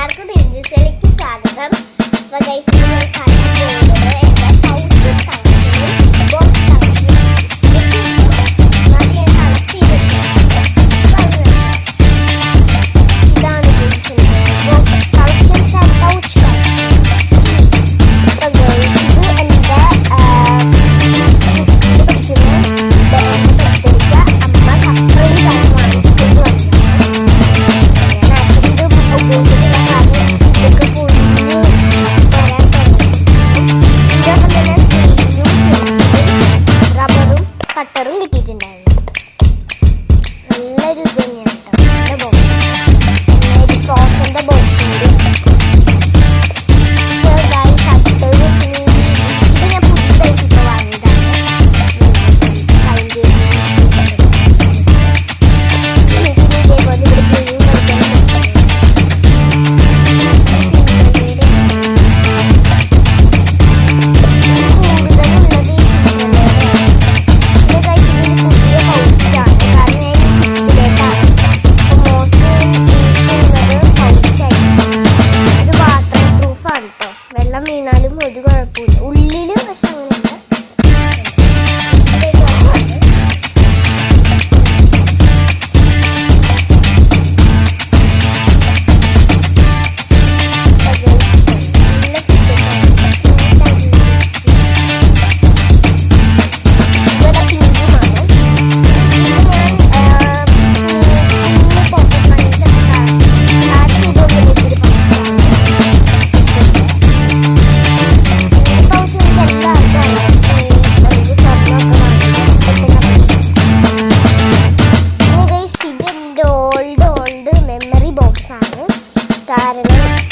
എല്ലാവർക്കും ദിൽജിസിലേക്ക് സ്വാഗതം. അപ്പോൾ ഗൈസ് ഞാൻ കാണിക്കാൻ പോകുന്നത് എൻ്റെ പൗച്ച് കളക്ഷനും ബോക്സ് കളക്ഷനും ഞാൻ കളക്ട് ചെയ്തിട്ടുണ്ട്. ഇതാണ് ദിൽജിസിൻ്റെ box collections and pouch collection. അപ്പോൾ ഗൈസ് ഇത് എൻ്റെ അമ്മ സർപ്രൈസ് ആയി വാങ്ങിക്കൊണ്ട് വന്നതാണ്. കട്ടറും കിട്ടിയിട്ടുണ്ടായിരുന്നു. നല്ലൊരു ഇത് തന്നെയാണ് കേട്ടോ. നല്ല ബോക്സ്, ഒരു ഫ്രോസൻ്റെ ബോക്സും കൂടി. ഇത് ഞാൻ പുതിയതായിട്ട് ഇപ്പോൾ വാങ്ങിയതാണ്. ഇതേപോലെ ഇവിടെ ഗെയിം കളിക്കാൻ വെള്ളം വീണാലും ഒരു കുഴപ്പമില്ല. ഉള്ളില് പക്ഷെ അങ്ങനെയല്ല. മെമ്മറി ബോക്സ് ആണ്. കാരണം